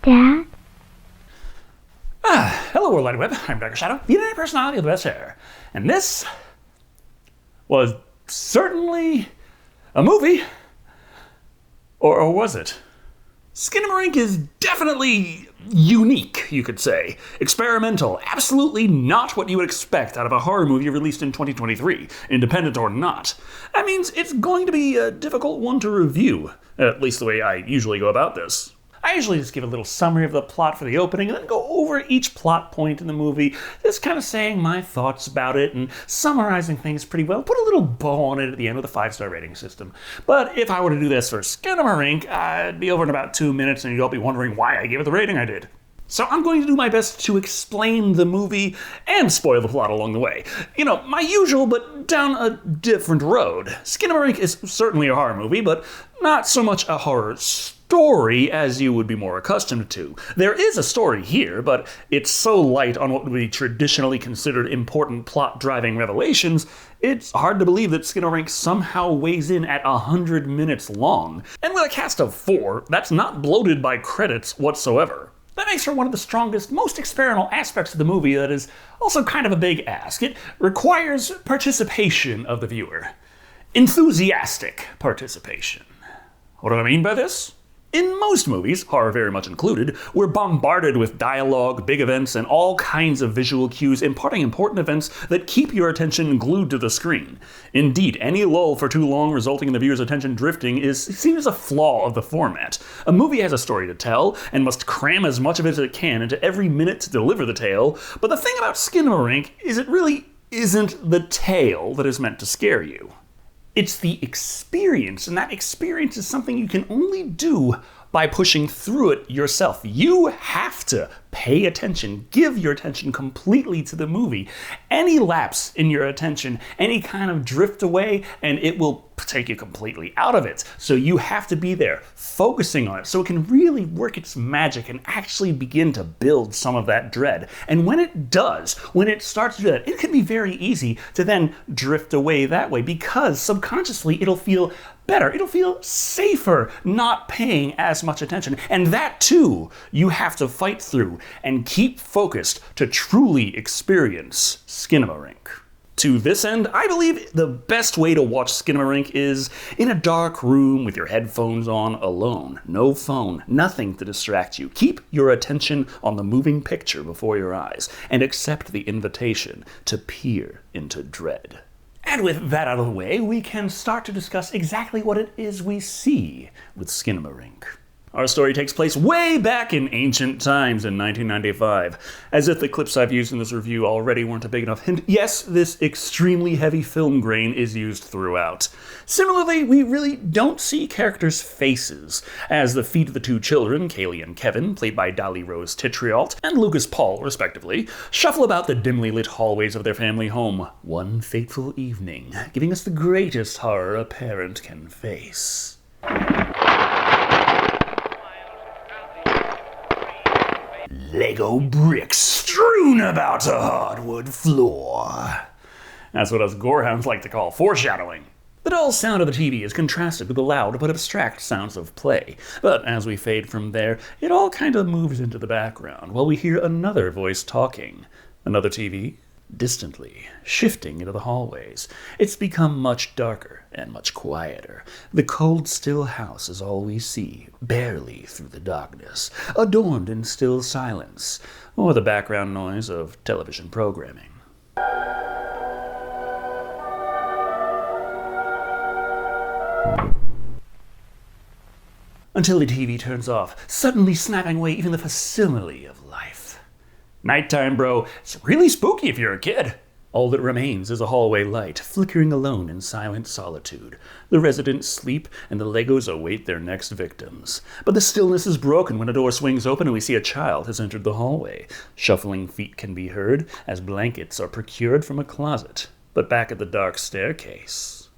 Dad? Hello, World Wide Web. I'm Dr. Shado, the internet personality of the best hair. And this was certainly a movie. Or was it? Skinamarink is definitely unique, you could say. Experimental, absolutely not what you would expect out of a horror movie released in 2023, independent or not. That means it's going to be a difficult one to review, at least the way I usually go about this. I usually just give a little summary of the plot for the opening and then go over each plot point in the movie, just kind of saying my thoughts about it and summarizing things pretty well, put a little bow on it at the end with a 5-star rating system. But if I were to do this for Skinamarink, I'd be over in about 2 minutes and you'd all be wondering why I gave it the rating I did. So I'm going to do my best to explain the movie and spoil the plot along the way. You know, my usual, but down a different road. Skinamarink is certainly a horror movie, but not so much a horror story as you would be more accustomed to. There is a story here, but it's so light on what would be traditionally considered important plot-driving revelations, it's hard to believe that Skinamarink somehow weighs in at 100 minutes long. And with a cast of 4, that's not bloated by credits whatsoever. That makes for one of the strongest, most experimental aspects of the movie that is also kind of a big ask. It requires participation of the viewer. Enthusiastic participation. What do I mean by this? In most movies, horror very much included, we're bombarded with dialogue, big events, and all kinds of visual cues imparting important events that keep your attention glued to the screen. Indeed, any lull for too long resulting in the viewer's attention drifting is seen as a flaw of the format. A movie has a story to tell, and must cram as much of it as it can into every minute to deliver the tale, but the thing about Skinamarink is it really isn't the tale that is meant to scare you. It's the experience, and that experience is something you can only do by pushing through it yourself. You have to pay attention, give your attention completely to the movie. Any lapse in your attention, any kind of drift away, and it will take you completely out of it. So you have to be there, focusing on it, so it can really work its magic and actually begin to build some of that dread. And when it does, when it starts to do that, it can be very easy to then drift away that way, because subconsciously it'll feel better. It'll feel safer not paying as much attention. And that too, you have to fight through and keep focused to truly experience Skinamarink. To this end, I believe the best way to watch Skinamarink is in a dark room with your headphones on alone. No phone, nothing to distract you. Keep your attention on the moving picture before your eyes and accept the invitation to peer into dread. And with that out of the way, we can start to discuss exactly what it is we see with Skinamarink. Our story takes place way back in ancient times in 1995. As if the clips I've used in this review already weren't a big enough hint, yes, this extremely heavy film grain is used throughout. Similarly, we really don't see characters' faces, as the feet of the 2 children, Kaylee and Kevin, played by Dolly Rose Titrialt and Lucas Paul, respectively, shuffle about the dimly lit hallways of their family home one fateful evening, giving us the greatest horror a parent can face. Lego bricks strewn about a hardwood floor. That's what us gorehounds like to call foreshadowing. The dull sound of the TV is contrasted with the loud but abstract sounds of play. But as we fade from there, it all kind of moves into the background while we hear another voice talking. Another TV, distantly, shifting into the hallways. It's become much darker and much quieter. The cold, still house is all we see, barely through the darkness, adorned in still silence, or the background noise of television programming. Until the TV turns off, suddenly snapping away even the facsimile of life. Nighttime, bro. It's really spooky if you're a kid. All that remains is a hallway light, flickering alone in silent solitude. The residents sleep, and the Legos await their next victims. But the stillness is broken when a door swings open and we see a child has entered the hallway. Shuffling feet can be heard as blankets are procured from a closet. But back at the dark staircase,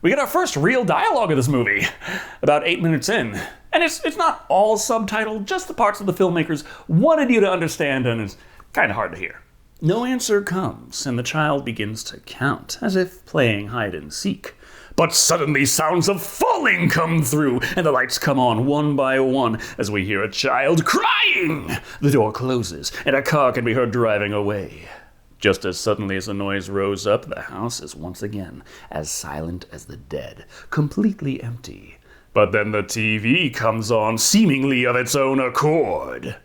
we get our first real dialogue of this movie, about 8 minutes in. And it's not all subtitled, just the parts of the filmmakers wanted you to understand, and it's kind of hard to hear. No answer comes, and the child begins to count, as if playing hide and seek. But suddenly sounds of falling come through, and the lights come on one by one as we hear a child crying. The door closes, and a car can be heard driving away. Just as suddenly as the noise rose up, the house is once again as silent as the dead, completely empty. But then the TV comes on, seemingly of its own accord.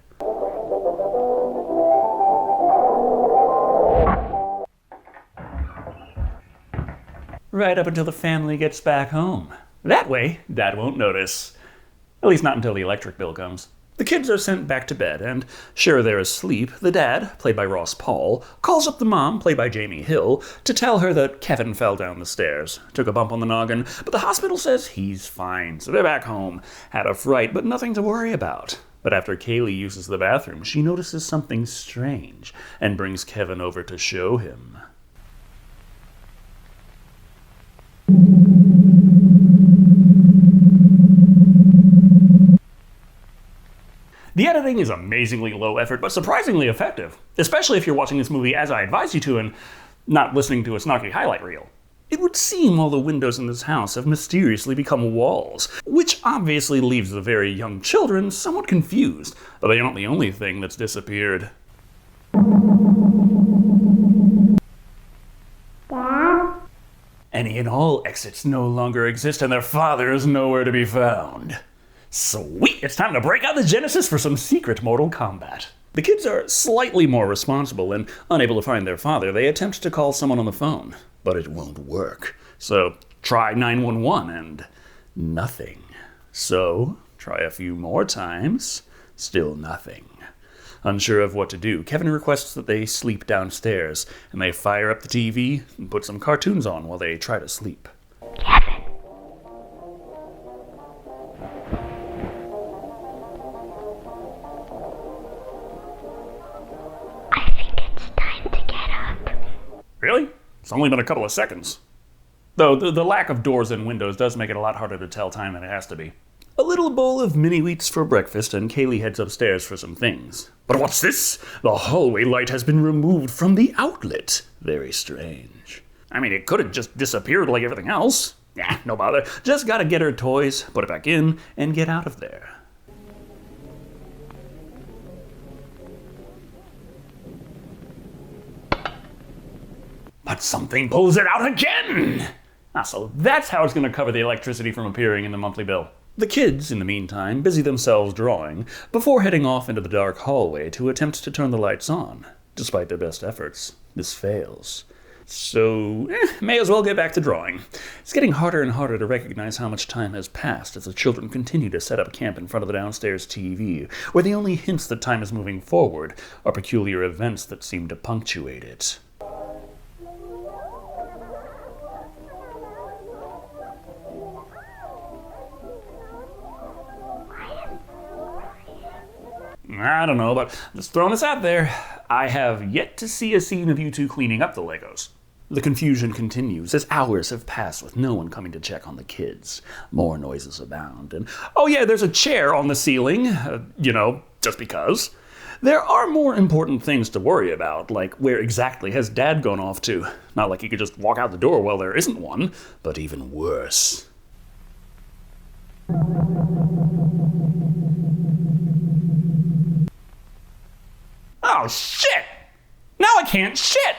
Right up until the family gets back home. That way, Dad won't notice. At least not until the electric bill comes. The kids are sent back to bed, and sure they're asleep, the dad, played by Ross Paul, calls up the mom, played by Jamie Hill, to tell her that Kevin fell down the stairs. Took a bump on the noggin, but the hospital says he's fine, so they're back home. Had a fright, but nothing to worry about. But after Kaylee uses the bathroom, she notices something strange, and brings Kevin over to show him. The editing is amazingly low effort, but surprisingly effective, especially if you're watching this movie as I advised you to and not listening to a snarky highlight reel. It would seem all the windows in this house have mysteriously become walls, which obviously leaves the very young children somewhat confused, but they aren't the only thing that's disappeared. Any and all exits no longer exist, and their father is nowhere to be found. Sweet! It's time to break out the Genesis for some secret Mortal Kombat. The kids are slightly more responsible, and unable to find their father, they attempt to call someone on the phone. But it won't work. So try 911 and nothing. So try a few more times, still nothing. Unsure of what to do, Kevin requests that they sleep downstairs, and they fire up the TV and put some cartoons on while they try to sleep. Kevin. Really? It's only been a couple of seconds. Though the lack of doors and windows does make it a lot harder to tell time than it has to be. A little bowl of mini wheats for breakfast, and Kaylee heads upstairs for some things. But what's this? The hallway light has been removed from the outlet. Very strange. I mean, it could have just disappeared like everything else. Yeah, no bother. Just gotta get her toys, put it back in, and get out of there. But something pulls it out again! So that's how it's going to cover the electricity from appearing in the monthly bill. The kids, in the meantime, busy themselves drawing, before heading off into the dark hallway to attempt to turn the lights on. Despite their best efforts, this fails. So, may as well get back to drawing. It's getting harder and harder to recognize how much time has passed as the children continue to set up camp in front of the downstairs TV, where the only hints that time is moving forward are peculiar events that seem to punctuate it. I don't know, but just throwing this out there, I have yet to see a scene of you two cleaning up the Legos. The confusion continues as hours have passed with no one coming to check on the kids. More noises abound, and oh yeah, there's a chair on the ceiling, just because. There are more important things to worry about, like where exactly has Dad gone off to? Not like he could just walk out the door while there isn't one, but even worse. Oh, shit! Now I can't shit!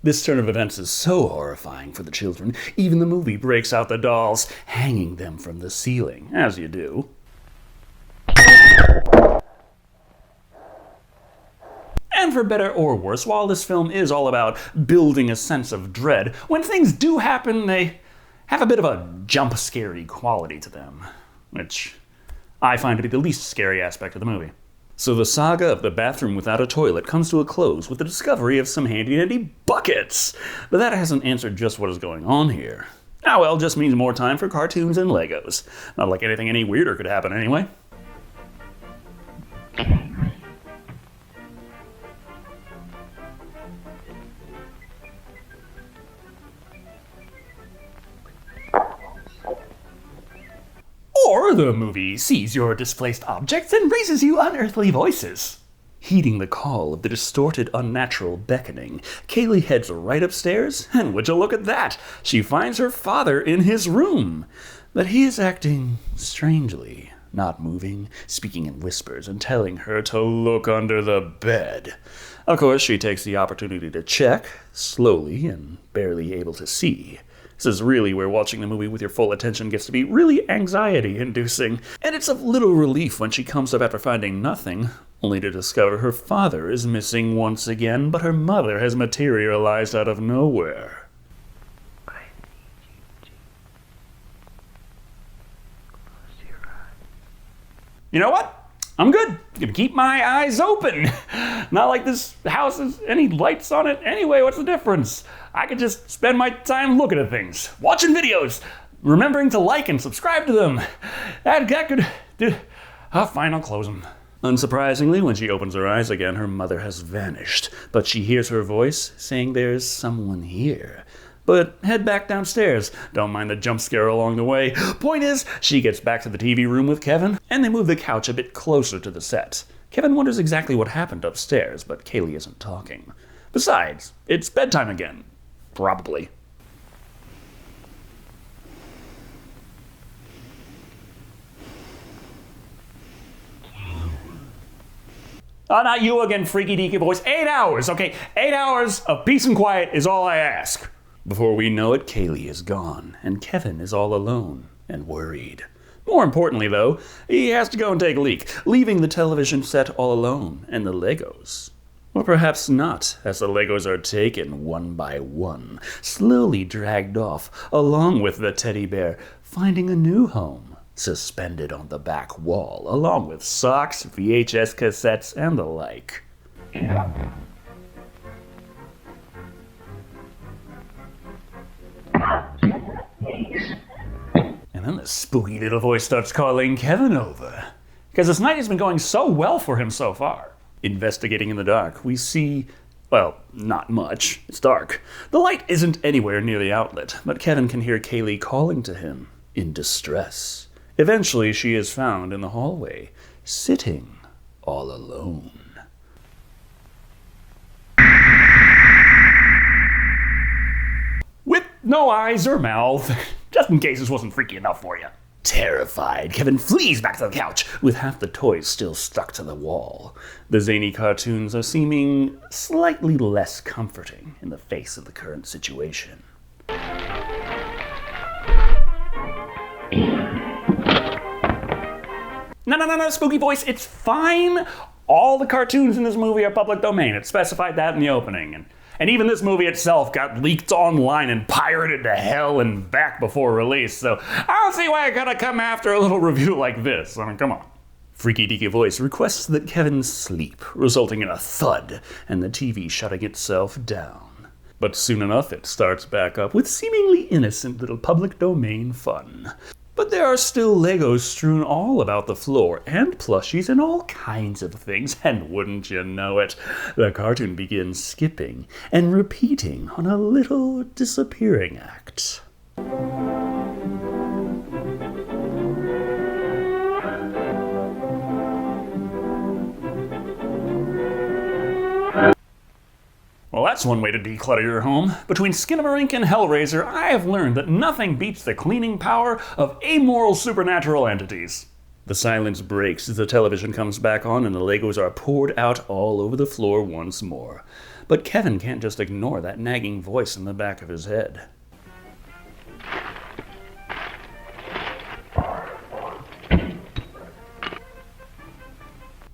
This turn of events is so horrifying for the children, even the movie breaks out the dolls, hanging them from the ceiling, as you do. And for better or worse, while this film is all about building a sense of dread, when things do happen, they have a bit of a jump-scary quality to them, which I find to be the least scary aspect of the movie. So the saga of the bathroom without a toilet comes to a close with the discovery of some handy-dandy buckets. But that hasn't answered just what is going on here. Ah well, just means more time for cartoons and Legos. Not like anything any weirder could happen anyway. Or the movie sees your displaced objects and raises you unearthly voices. Heeding the call of the distorted, unnatural beckoning, Kaylee heads right upstairs, and would you look at that? She finds her father in his room. But he is acting strangely, not moving, speaking in whispers, and telling her to look under the bed. Of course, she takes the opportunity to check, slowly and barely able to see. This is really where watching the movie with your full attention gets to be really anxiety-inducing, and it's of little relief when she comes up after finding nothing, only to discover her father is missing once again, but her mother has materialized out of nowhere. I need you to close your eyes. You know what? I'm good. I'm gonna keep my eyes open. Not like this house has any lights on it anyway. What's the difference? I could just spend my time looking at things, watching videos, remembering to like and subscribe to them. That could do. Oh, fine, I'll close them. Unsurprisingly, when she opens her eyes again, her mother has vanished, but she hears her voice saying there's someone here. But head back downstairs. Don't mind the jump scare along the way. Point is, she gets back to the TV room with Kevin, and they move the couch a bit closer to the set. Kevin wonders exactly what happened upstairs, but Kaylee isn't talking. Besides, it's bedtime again. Probably. Oh, not you again, freaky deaky voice. 8 hours, okay? 8 hours of peace and quiet is all I ask. Before we know it, Kaylee is gone, and Kevin is all alone and worried. More importantly, though, he has to go and take a leak, leaving the television set all alone and the Legos. Or perhaps not, as the Legos are taken one by one, slowly dragged off, along with the teddy bear, finding a new home, suspended on the back wall, along with socks, VHS cassettes, and the like. And then the spooky little voice starts calling Kevin over. Because this night has been going so well for him so far. Investigating in the dark, we see, well, not much. It's dark. The light isn't anywhere near the outlet, but Kevin can hear Kaylee calling to him in distress. Eventually, she is found in the hallway, sitting all alone. With no eyes or mouth, just in case this wasn't freaky enough for you. Terrified, Kevin flees back to the couch, with half the toys still stuck to the wall. The zany cartoons are seeming slightly less comforting in the face of the current situation. No, spooky voice, it's fine. All the cartoons in this movie are public domain. It specified that in the opening. And even this movie itself got leaked online and pirated to hell and back before release, so I don't see why I gotta come after a little review like this. I mean, come on. Freaky Deaky Voice requests that Kevin sleep, resulting in a thud and the TV shutting itself down. But soon enough, it starts back up with seemingly innocent little public domain fun. But there are still Legos strewn all about the floor, and plushies and all kinds of things, and wouldn't you know it, the cartoon begins skipping and repeating on a little disappearing act. Well, that's one way to declutter your home. Between Skinamarink and Hellraiser, I have learned that nothing beats the cleaning power of amoral supernatural entities. The silence breaks as the television comes back on and the Legos are poured out all over the floor once more. But Kevin can't just ignore that nagging voice in the back of his head.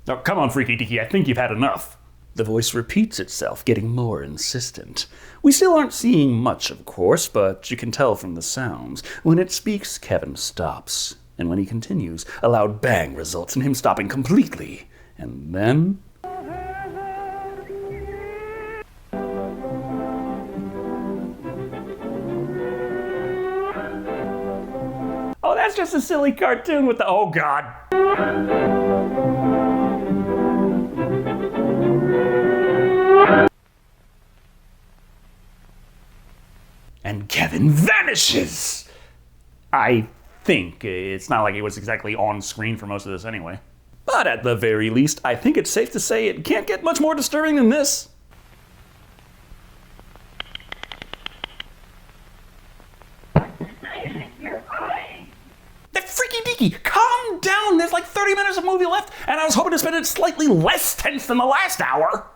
Oh, come on, Freaky Deaky, I think you've had enough. The voice repeats itself, getting more insistent. We still aren't seeing much, of course, but you can tell from the sounds. When it speaks, Kevin stops. And when he continues, a loud bang results in him stopping completely. And then... oh, that's just a silly cartoon with the... oh, God. And Kevin vanishes! I think. It's not like he was exactly on screen for most of this anyway. But at the very least, I think it's safe to say it can't get much more disturbing than this. Freaky Deaky, calm down. There's like 30 minutes of movie left, and I was hoping to spend it slightly less tense than the last hour.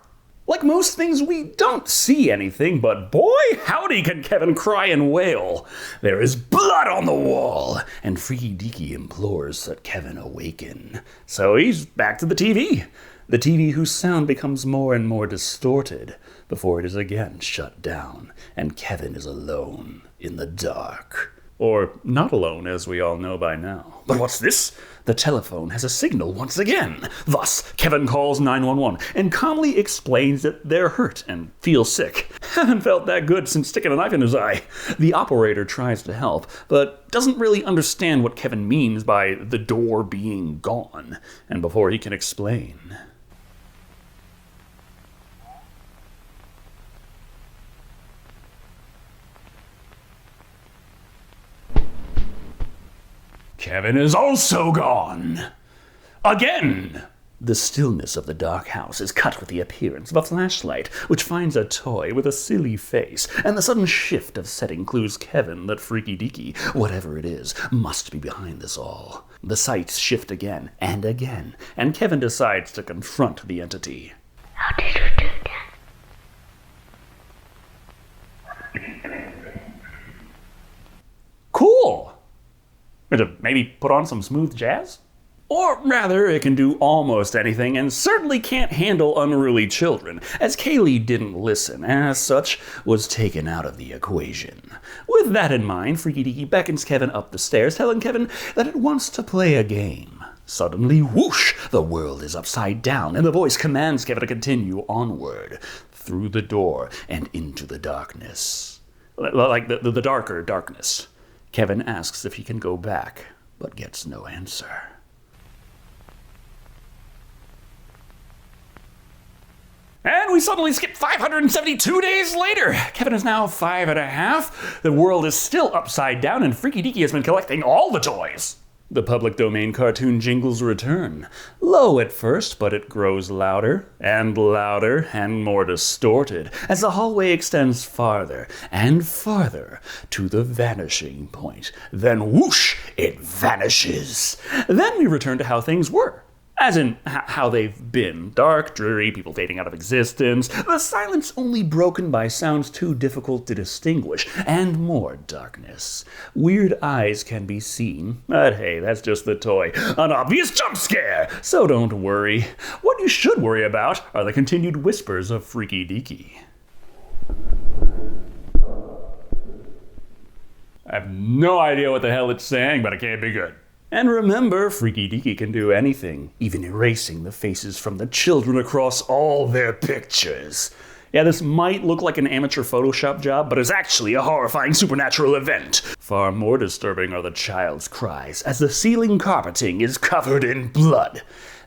Like most things, we don't see anything, but boy, howdy can Kevin cry and wail. There is blood on the wall, and Freaky Deaky implores that Kevin awaken. So he's back to the TV whose sound becomes more and more distorted before it is again shut down, and Kevin is alone in the dark. Or not alone, as we all know by now. But what's this? The telephone has a signal once again. Thus, Kevin calls 911 and calmly explains that they're hurt and feel sick. Haven't felt that good since sticking a knife in his eye. The operator tries to help, but doesn't really understand what Kevin means by the door being gone. And before he can explain... Kevin is also gone. Again! The stillness of the dark house is cut with the appearance of a flashlight, which finds a toy with a silly face, and the sudden shift of setting clues Kevin that Freaky Deaky, whatever it is, must be behind this all. The sights shift again, and Kevin decides to confront the entity. How did you do that? Cool! To maybe put on some smooth jazz? Or rather, it can do almost anything and certainly can't handle unruly children, as Kaylee didn't listen, and as such, was taken out of the equation. With that in mind, Freaky Deaky beckons Kevin up the stairs, telling Kevin that it wants to play a game. Suddenly, whoosh, the world is upside down, and the voice commands Kevin to continue onward, through the door and into the darkness. Like the darker darkness. Kevin asks if he can go back, but gets no answer. And we suddenly skip 572 days later. Kevin is now 5.5. The world is still upside down, and Freaky Deaky has been collecting all the toys. The public domain cartoon jingles return. Low at first, but it grows louder and more distorted as the hallway extends farther and farther to the vanishing point. Then whoosh, it vanishes. Then we return to how things were. As in, how they've been. Dark, dreary, people fading out of existence, the silence only broken by sounds too difficult to distinguish, and more darkness. Weird eyes can be seen, but hey, that's just the toy. An obvious jump scare! So don't worry. What you should worry about are the continued whispers of Freaky Deaky. I have no idea what the hell it's saying, but it can't be good. And remember, Freaky Deaky can do anything, even erasing the faces from the children across all their pictures. Yeah, this might look like an amateur Photoshop job, but is actually a horrifying supernatural event. Far more disturbing are the child's cries as the ceiling carpeting is covered in blood.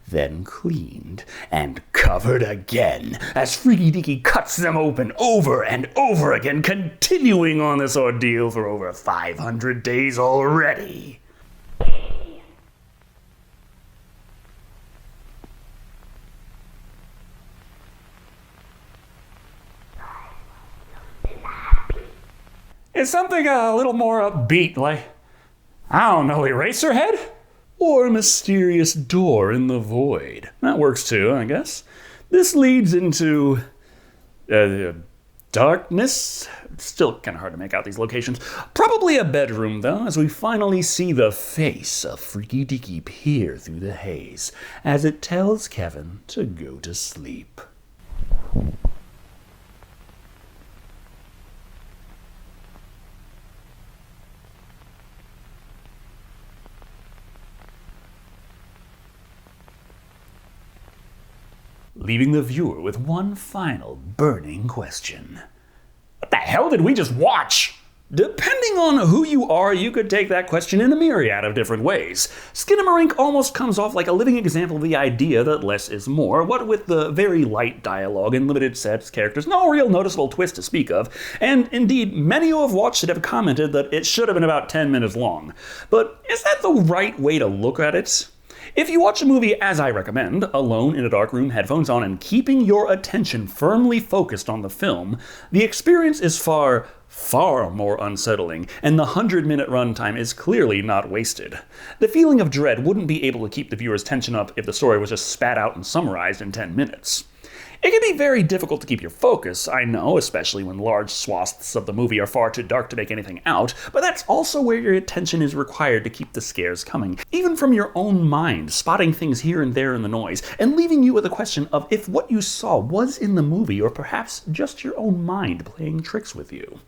Then cleaned and covered again as Freaky Deaky cuts them open over and over again, continuing on this ordeal for over 500 days already. Is something a little more upbeat, like, I don't know, Eraserhead? Or Mysterious Door in the Void. That works too, I guess. This leads into darkness. It's still kind of hard to make out these locations. Probably a bedroom, though, as we finally see the face of Freaky Deaky peer through the haze as it tells Kevin to go to sleep. Leaving the viewer with one final burning question. What the hell did we just watch? Depending on who you are, you could take that question in a myriad of different ways. Skinamarink almost comes off like a living example of the idea that less is more, what with the very light dialogue and limited sets, characters, no real noticeable twist to speak of, and indeed, many who have watched it have commented that it should have been about 10 minutes long. But is that the right way to look at it? If you watch a movie as I recommend, alone in a dark room, headphones on, and keeping your attention firmly focused on the film, the experience is far more unsettling, and the 100-minute runtime is clearly not wasted. The feeling of dread wouldn't be able to keep the viewer's tension up if the story was just spat out and summarized in 10 minutes. It can be very difficult to keep your focus, I know, especially when large swaths of the movie are far too dark to make anything out, but that's also where your attention is required to keep the scares coming, even from your own mind, spotting things here and there in the noise, and leaving you with a question of if what you saw was in the movie or perhaps just your own mind playing tricks with you.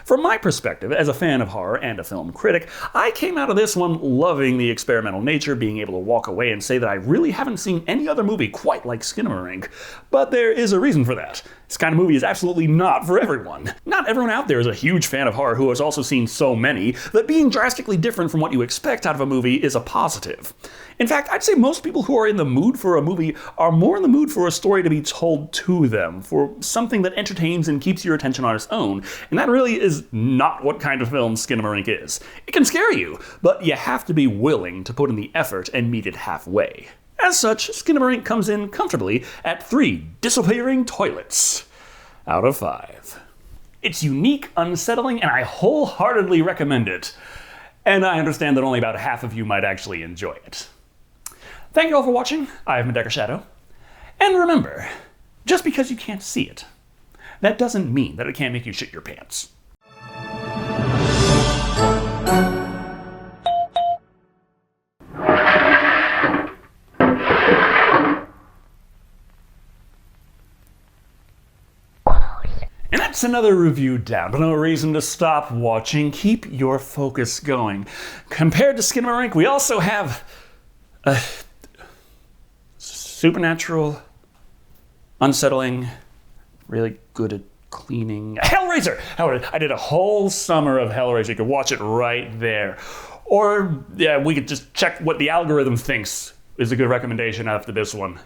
From my perspective, as a fan of horror and a film critic, I came out of this one loving the experimental nature, being able to walk away and say that I really haven't seen any other movie quite like Skinamarink. But there is a reason for that. This kind of movie is absolutely not for everyone. Not everyone out there is a huge fan of horror who has also seen so many that being drastically different from what you expect out of a movie is a positive. In fact, I'd say most people who are in the mood for a movie are more in the mood for a story to be told to them, for something that entertains and keeps your attention on its own, and that really is not what kind of film Skinamarink is. It can scare you, but you have to be willing to put in the effort and meet it halfway. As such, Skinamarink comes in comfortably at 3 disappearing toilets out of 5. It's unique, unsettling, and I wholeheartedly recommend it. And I understand that only about half of you might actually enjoy it. Thank you all for watching. I've been Shado. And remember, just because you can't see it, that doesn't mean that it can't make you shit your pants. And that's another review down, but no reason to stop watching. Keep your focus going. Compared to Skinamarink, we also have a supernatural, unsettling, really good at cleaning. Hellraiser! I did a whole summer of Hellraiser. You could watch it right there. Or, yeah, we could just check what the algorithm thinks is a good recommendation after this one.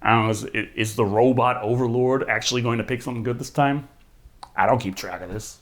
I don't know, is the robot overlord actually going to pick something good this time? I don't keep track of this.